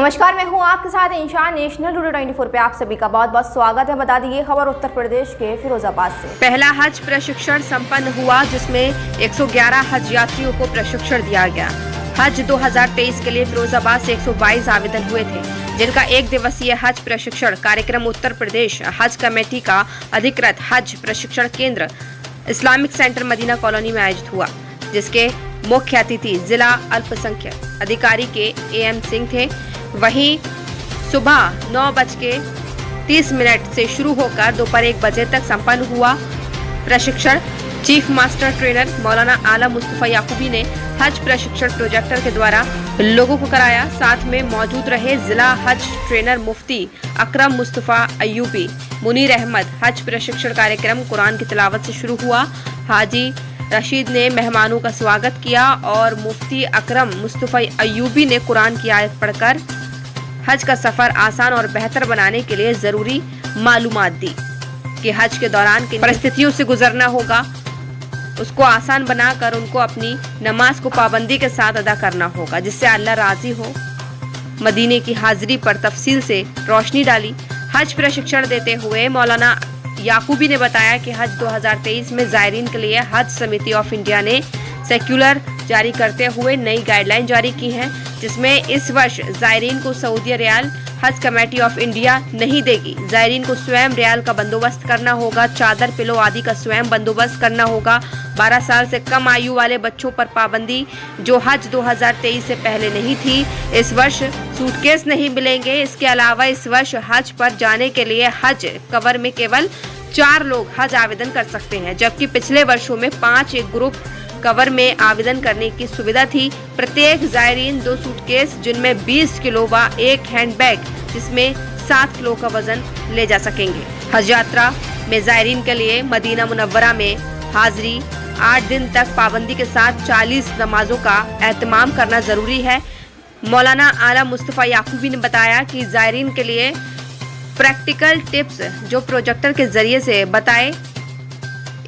नमस्कार, मैं हूं आपके साथ इंशान। नेशनल टुडे 24 पे आप सभी का बहुत बहुत स्वागत है। बता दी ये खबर उत्तर प्रदेश के फिरोजाबाद से। पहला हज प्रशिक्षण संपन्न हुआ, जिसमें 111 हज यात्रियों को प्रशिक्षण दिया गया। हज 2023 के लिए फिरोजाबाद से 122 आवेदन हुए थे, जिनका एक दिवसीय हज प्रशिक्षण कार्यक्रम उत्तर प्रदेश हज कमेटी का अधिकृत हज प्रशिक्षण केंद्र इस्लामिक सेंटर मदीना कॉलोनी में आयोजित हुआ, जिसके मुख्य अतिथि जिला अल्पसंख्यक अधिकारी के AM सिंह थे। वहीं सुबह 9:30 से शुरू होकर दोपहर 1 बजे तक संपन्न हुआ प्रशिक्षण। चीफ मास्टर ट्रेनर मौलाना आला मुस्तफा याकूबी ने हज प्रशिक्षण प्रोजेक्टर के द्वारा लोगों को कराया। साथ में मौजूद रहे जिला हज ट्रेनर मुफ्ती अकरम मुस्तफा अय्यूबी मुनीर अहमद। हज प्रशिक्षण कार्यक्रम कुरान की तिलावत से शुरू हुआ। हाजी रशीद ने मेहमानों का स्वागत किया और मुफ्ती अकरम मुस्तफा अय्यूबी ने कुरान की आयत पढ़कर हज का सफर आसान और बेहतर बनाने के लिए जरूरी मालूमात दी कि हज के दौरान किन परिस्थितियों से गुजरना होगा, उसको आसान बनाकर उनको अपनी नमाज को पाबंदी के साथ अदा करना होगा, जिससे अल्लाह राजी हो। मदीने की हाजिरी पर तफसील से रोशनी डाली। हज प्रशिक्षण देते हुए मौलाना याकूबी ने बताया कि हज 2023 में जायरीन के लिए हज समिति ऑफ इंडिया ने सर्कुलर जारी करते हुए नई गाइडलाइन जारी की है, जिसमें इस वर्ष जायरीन को सऊदी रियाल हज कमेटी ऑफ इंडिया नहीं देगी। जायरीन को स्वयं रियाल का बंदोबस्त करना होगा, चादर पिलो आदि का स्वयं बंदोबस्त करना होगा। 12 साल से कम आयु वाले बच्चों पर पाबंदी, जो हज 2023 से पहले नहीं थी। इस वर्ष सूटकेस नहीं मिलेंगे। इसके अलावा इस वर्ष हज पर जाने के लिए हज कवर में केवल 4 लोग हज आवेदन कर सकते हैं, जबकि पिछले वर्षों में 5 एक ग्रुप कवर में आवेदन करने की सुविधा थी। प्रत्येक जायरीन 2 सूटकेस जिनमें 20 किलो व 1 हैंडबैग जिसमें 7 किलो का वजन ले जा सकेंगे। हज यात्रा में जायरीन के लिए मदीना मुनव्वरा में हाजिरी 8 दिन तक पाबंदी के साथ 40 नमाजों का एहतमाम करना जरूरी है। मौलाना आला मुस्तफा याकूबी ने बताया कि जायरीन के लिए प्रैक्टिकल टिप्स जो प्रोजेक्टर के जरिए से बताए।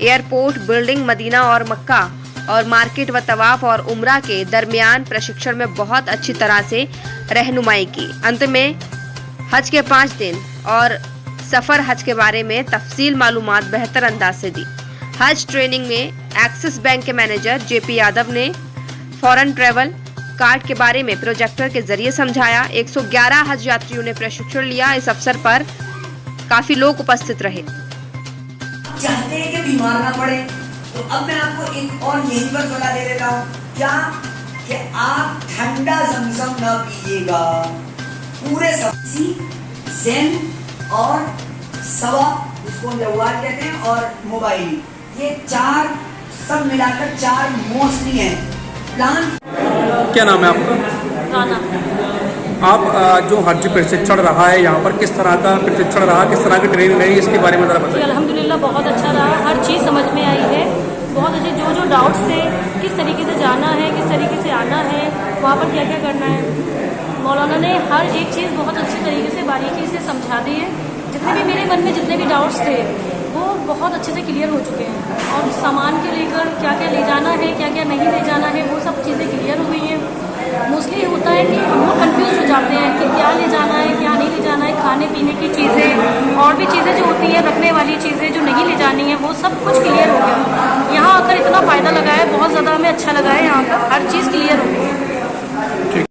एयरपोर्ट, बिल्डिंग, मदीना और मक्का और मार्केट व तवाफ और उम्रा के दरमियान प्रशिक्षण में बहुत अच्छी तरह से रहनुमाई की। अंत में हज के 5 दिन और सफर हज के बारे में तफसील मालूमात बेहतर अंदाज से दी। हज ट्रेनिंग में एक्सिस बैंक के मैनेजर JP यादव ने फॉरेन ट्रेवल कार्ड के बारे में प्रोजेक्टर के जरिए समझाया। 111 हज यात्रियों ने प्रशिक्षण लिया। इस अवसर पर काफी लोग उपस्थित रहे। चाहते हैं कि बीमार ना पड़े, तो अब मैं आपको एक और यही पर सलाह दे देता हूँ, क्या कि आप ठंडा ज़मज़म ना पीजिएगा। पूरे सब्जी ज़ेन और सवा, जिसको जवार कहते हैं, और मोबाइल, ये 4 सब मिलाकर 4 मोस्टली हैं प्लान। क्या नाम है आपका? राना। आप जो हज प्रशिक्षण रहा है यहाँ पर, किस तरह का प्रशिक्षण रहा, किस तरह की ट्रेनिंग रही, इसके बारे में जरा बताइए। अल्हम्दुलिल्लाह बहुत अच्छा रहा, हर चीज़ समझ में आई है। बहुत अच्छे जो डाउट्स थे, किस तरीके से जाना है, किस तरीके से आना है, वहाँ पर क्या क्या करना है, मौलाना ने हर एक चीज़ बहुत अच्छी तरीके से बारीकी से समझा दी है। जितने भी मेरे मन में जितने भी डाउट्स थे वो बहुत अच्छे से क्लियर हो चुके हैं, और सामान के लेकर क्या क्या ले जाना है, क्या क्या नहीं ले जाना है, वो सब चीज़ें क्लियर हो गई हैं। मोस्टली होता है कि हम लोग कन्फ्यूज हो जाते हैं कि क्या ले जाना है, क्या नहीं ले जाना है, खाने पीने की चीज़ें और भी चीज़ें जो होती हैं, रखने वाली चीज़ें जो नहीं ले जानी है, वो सब कुछ क्लियर हो गया। यहाँ आकर इतना फ़ायदा लगा है, बहुत ज़्यादा हमें अच्छा लगा है। यहाँ पर हर चीज़ क्लियर हो गई है। ठीक,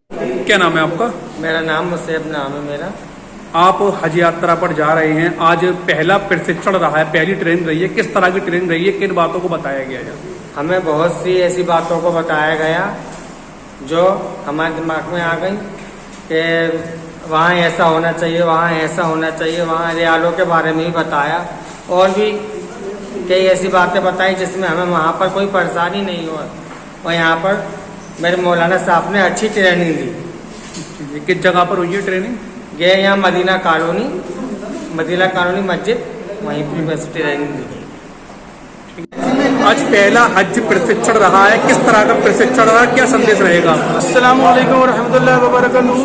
क्या नाम है आपका? मेरा नाम मुसैब नाम है मेरा। आप हज यात्रा पर जा रहे हैं, आज पहला प्रशिक्षण रहा है, पहली ट्रेनिंग रही है, किस तरह की ट्रेनिंग रही है, किन बातों को बताया गया है? हमें बहुत सी ऐसी बातों को बताया गया जो हमारे दिमाग में आ गई कि वहाँ ऐसा होना चाहिए, वहाँ ऐसा होना चाहिए, वहाँ रियालों के बारे में ही बताया, और भी कई ऐसी बातें बताई जिसमें हमें वहाँ पर कोई परेशानी नहीं हुआ। और यहाँ पर मेरे मौलाना साहब ने अच्छी ट्रेनिंग दी। किस जगह पर हुई है ट्रेनिंग? ये यहाँ मदीना कॉलोनी मस्जिद, वहीं पर बस ट्रेनिंग दी। आज पहला हज प्रशिक्षण रहा है, किस तरह का प्रशिक्षण रहा, क्या संदेश रहेगा? अस्सलाम वालेकुम रहमतुल्लाहि व बरकातहू।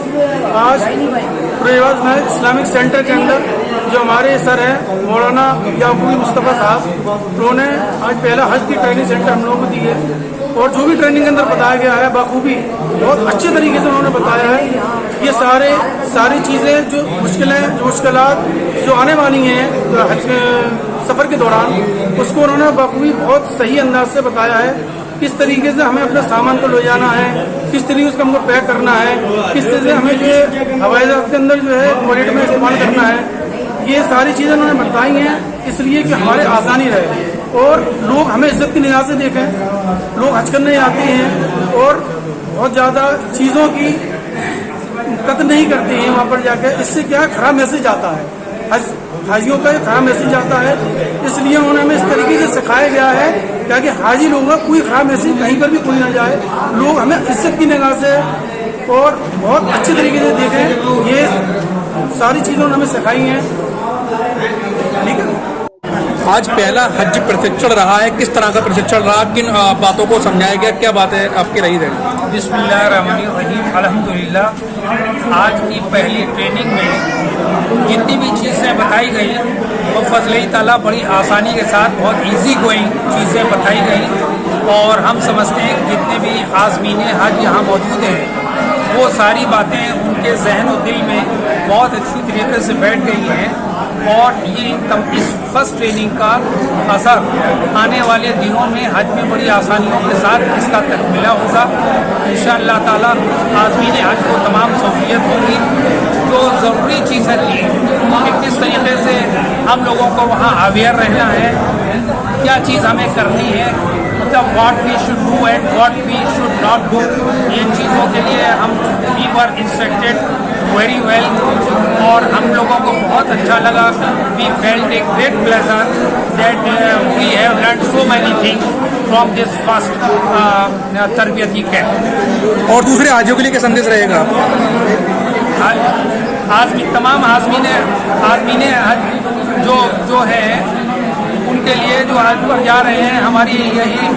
आज फिरोजाबाद में इस्लामिक सेंटर के अंदर जो हमारे सर हैं मौलाना याकूब मुस्तफ़ा साहब, उन्होंने आज पहला हज की ट्रेनिंग सेंटर हम लोगों को दी है और जो भी ट्रेनिंग के अंदर बताया गया है बखूबी बहुत अच्छे तरीके से उन्होंने बताया है। ये सारी चीज़ें जो मुश्किलात जो आने वाली हैं हज सफ़र के दौरान, उसको उन्होंने बखूबी बहुत सही अंदाज से बताया है। किस तरीके से हमें अपने सामान को ले जाना है, किस तरीके से हमको पैक करना है, किस तरह से हमें जो हवाई जहाज के अंदर जो है कॉरिडोर में इस्तेमाल करना है, ये सारी चीज़ें उन्होंने बताई हैं इसलिए कि हमारे आसानी रहे और लोग हमें इज्जत की निगाह से देखें। लोग हज करने आते हैं और बहुत ज़्यादा चीज़ों की कदर नहीं करते हैं वहाँ पर जाकर, इससे क्या खराब मैसेज आता है, हाजियों का खराब मैसेज आता है। इसलिए उन्होंने हमें इस तरीके से सिखाया गया है ताकि हाजी लोगों का कोई खराब मैसेज कहीं पर भी कोई ना जाए, लोग हमें इज्जत की निगाह से और बहुत अच्छे तरीके से देखें। ये सारी चीज़ें उन्होंने हमें सिखाई हैं। ठीक है, आज पहला हज प्रशिक्षण रहा है, किस तरह का प्रशिक्षण रहा, किन बातों को समझाया गया, क्या बातें आपकी रही रहेगी? बिस्मिल्लाहिर्रहमानिर्रहीम, अल्हम्दुलिल्लाह। आज की पहली ट्रेनिंग में जितनी भी चीज़ें बताई गई वो फज़ल ताला बड़ी आसानी के साथ बहुत इजी गोइंग चीज़ें बताई गई और हम समझते हैं कि जितने भी आज़मीन हज यहाँ मौजूद हैं वो सारी बातें उनके जहन और दिल में बहुत अच्छी तरीके से बैठ गई हैं और ये इस फर्स्ट ट्रेनिंग का असर आने वाले दिनों में हज में बड़ी आसानियों के साथ इसका तकमीला होगा। इंशाअल्लाह ताला आज़मीन हज को तमाम सहूलियत होगी। जो ज़रूरी चीज़ें थी कि किस तरीके से हम लोगों को वहाँ अवेयर रहना है, क्या चीज़ हमें करनी है, मतलब what we should do and what we should not do, इन चीज़ों के लिए हम we were instructed very well और हम लोगों को बहुत अच्छा लगा। We felt a great pleasure that we have learn so many things from this first तरबियती कैंप। और दूसरे हाजियों के लिए क्या संदेश रहेगा? तमाम आज़मीन जो है उनके लिए जो हज पर जा रहे हैं, हमारी यही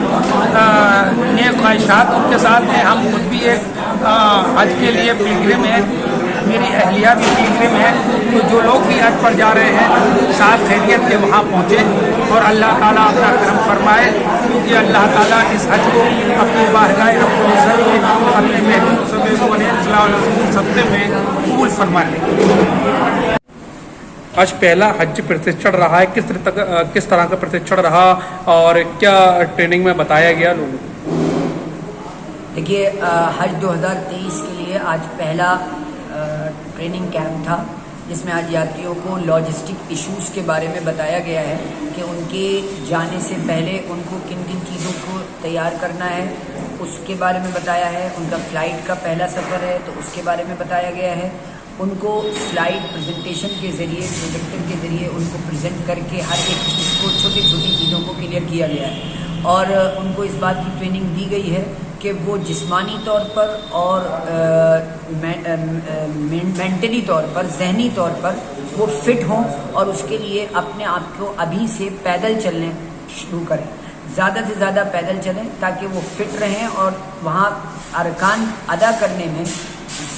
नेक ख्वाहिशात उनके साथ हैं। हम खुद भी एक हज के लिए पिलग्रिम हैं, मेरी अहलिया भी पिलग्रिम है, तो जो लोग भी हज पर जा रहे हैं साथ खैरियत के वहाँ पहुँचे और अल्लाह ताला अपना करम फरमाए, क्योंकि अल्लाह ताला इस हज को अपनी बारगाह रब्बुल इज़्ज़त में अपने महबूब सल्लल्लाहु अलैहि वसल्लम सब्क़े में कबूल फरमा ले। आज पहला हज प्रशिक्षण रहा है, किस तरह का प्रशिक्षण रहा और क्या ट्रेनिंग में बताया गया लोगों को? देखिए, हज 2023 के लिए आज पहला ट्रेनिंग कैंप था जिसमें आज यात्रियों को लॉजिस्टिक इश्यूज़ के बारे में बताया गया है कि उनके जाने से पहले उनको किन किन चीज़ों को तैयार करना है, उसके बारे में बताया है। उनका फ़्लाइट का पहला सफ़र है तो उसके बारे में बताया गया है। उनको स्लाइड प्रेजेंटेशन के ज़रिए, प्रोजेक्टर के ज़रिए उनको प्रेजेंट करके हर एक चीज़ को, छोटी छोटी चीज़ों को क्लियर किया गया है और उनको इस बात की ट्रेनिंग दी गई है कि वो जिस्मानी तौर पर और मेंटली तौर पर, जहनी तौर पर वो फिट हों और उसके लिए अपने आप को अभी से पैदल चलने शुरू करें, ज़्यादा से ज़्यादा पैदल चलें ताकि वो फिट रहें और वहाँ अरकान अदा करने में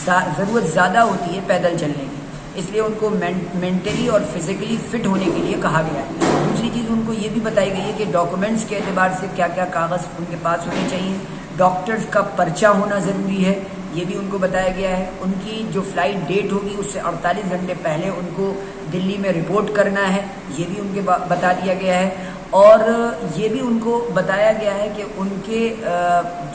ज़रूरत ज़्यादा होती है पैदल चलने की, इसलिए उनको मेंटली और फिज़िकली फ़िट होने के लिए कहा गया है। दूसरी चीज़ उनको ये भी बताई गई है कि डॉक्यूमेंट्स के एतबार से क्या क्या कागज़ उनके पास होने चाहिए, डॉक्टर्स का पर्चा होना ज़रूरी है, ये भी उनको बताया गया है। उनकी जो फ़्लाइट डेट होगी उससे 48 घंटे पहले उनको दिल्ली में रिपोर्ट करना है, ये भी उनके बता दिया गया है। और ये भी उनको बताया गया है कि उनके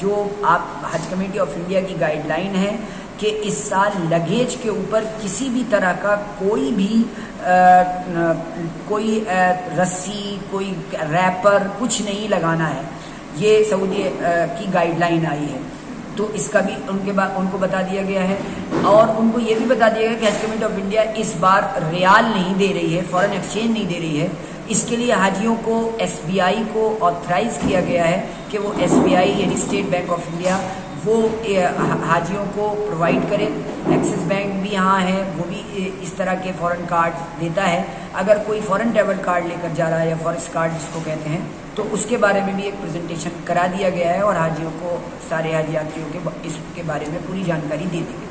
जो आप हज कमेटी ऑफ इंडिया की गाइडलाइन है कि इस साल लगेज के ऊपर किसी भी तरह का कोई भी रस्सी, कोई रैपर कुछ नहीं लगाना है, ये सऊदी की गाइडलाइन आई है, तो इसका भी उनको बता दिया गया है। और उनको ये भी बता दिया गया कि हज कमेटी ऑफ इंडिया इस बार रियाल नहीं दे रही है, फॉरेन एक्सचेंज नहीं दे रही है, इसके लिए हाजियों को SBI को ऑथराइज़ किया गया है कि वो SBI यानी स्टेट बैंक ऑफ इंडिया वो हाजियों को प्रोवाइड करे। एक्सिस बैंक भी यहाँ है, वो भी इस तरह के फ़ॉरेन कार्ड देता है। अगर कोई फ़ॉरेन ट्रैवल कार्ड लेकर जा रहा है या फॉरेस्ट कार्ड जिसको कहते हैं, तो उसके बारे में भी एक प्रेजेंटेशन करा दिया गया है और हाजियों को, सारे हाजी यात्रियों के इसके बारे में पूरी जानकारी दे दी गई।